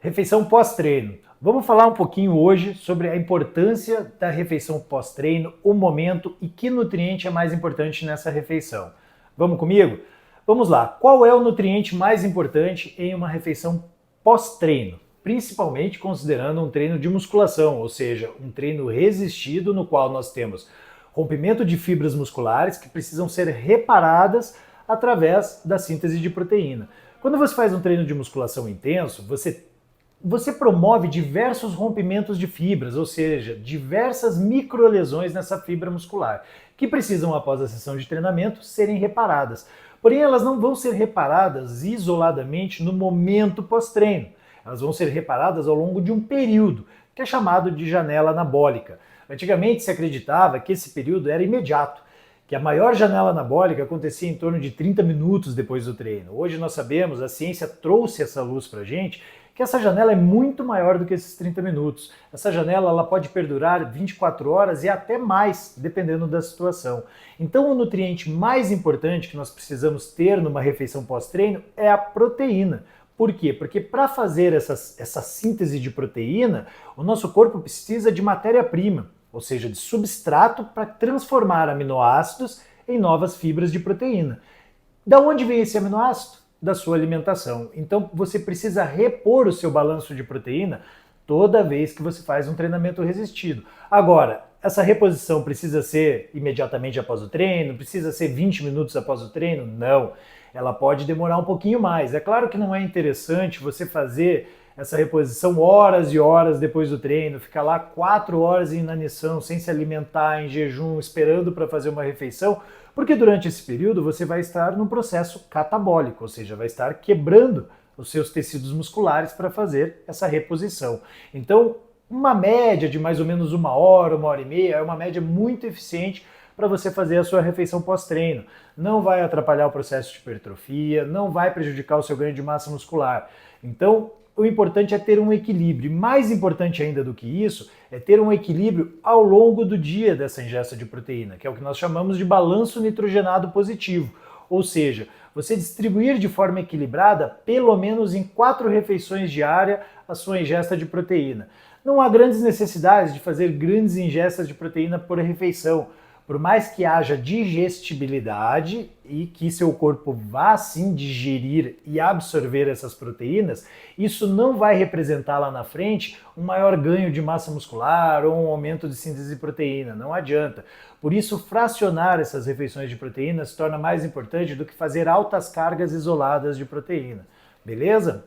Refeição pós-treino. Vamos falar um pouquinho hoje sobre a importância da refeição pós-treino, o momento e que nutriente é mais importante nessa refeição. Vamos comigo? Vamos lá. Qual é o nutriente mais importante em uma refeição pós-treino? Principalmente considerando um treino de musculação, ou seja, um treino resistido no qual nós temos rompimento de fibras musculares que precisam ser reparadas através da síntese de proteína. Quando você faz um treino de musculação intenso, você promove diversos rompimentos de fibras, ou seja, diversas microlesões nessa fibra muscular, que precisam, após a sessão de treinamento, serem reparadas. Porém, elas não vão ser reparadas isoladamente no momento pós-treino. Elas vão ser reparadas ao longo de um período, que é chamado de janela anabólica. Antigamente se acreditava que esse período era imediato, que a maior janela anabólica acontecia em torno de 30 minutos depois do treino. Hoje nós sabemos, a ciência trouxe essa luz para a gente, que essa janela é muito maior do que esses 30 minutos. Essa janela ela pode perdurar 24 horas e até mais, dependendo da situação. Então o nutriente mais importante que nós precisamos ter numa refeição pós-treino é a proteína. Por quê? Porque para fazer essa síntese de proteína, o nosso corpo precisa de matéria-prima, ou seja, de substrato para transformar aminoácidos em novas fibras de proteína. Da onde vem esse aminoácido? Da sua alimentação. Então você precisa repor o seu balanço de proteína toda vez que você faz um treinamento resistido. Agora, essa reposição precisa ser imediatamente após o treino? Precisa ser 20 minutos após o treino? Não. Ela pode demorar um pouquinho mais. É claro que não é interessante você fazer essa reposição horas e horas depois do treino, ficar lá 4 horas em inanição, sem se alimentar, em jejum, esperando para fazer uma refeição, porque durante esse período você vai estar num processo catabólico, ou seja, vai estar quebrando os seus tecidos musculares para fazer essa reposição. Então, uma média de mais ou menos 1 hora e meia é uma média muito eficiente para você fazer a sua refeição pós-treino. Não vai atrapalhar o processo de hipertrofia, não vai prejudicar o seu ganho de massa muscular. Então, o importante é ter um equilíbrio. Mais importante ainda do que isso é ter um equilíbrio ao longo do dia dessa ingesta de proteína, que é o que nós chamamos de balanço nitrogenado positivo. Ou seja, você distribuir de forma equilibrada, pelo menos em 4 refeições diárias, a sua ingesta de proteína. Não há grandes necessidades de fazer grandes ingestas de proteína por refeição. Por mais que haja digestibilidade e que seu corpo vá sim digerir e absorver essas proteínas, isso não vai representar lá na frente um maior ganho de massa muscular ou um aumento de síntese de proteína, não adianta. Por isso, fracionar essas refeições de proteína se torna mais importante do que fazer altas cargas isoladas de proteína. Beleza?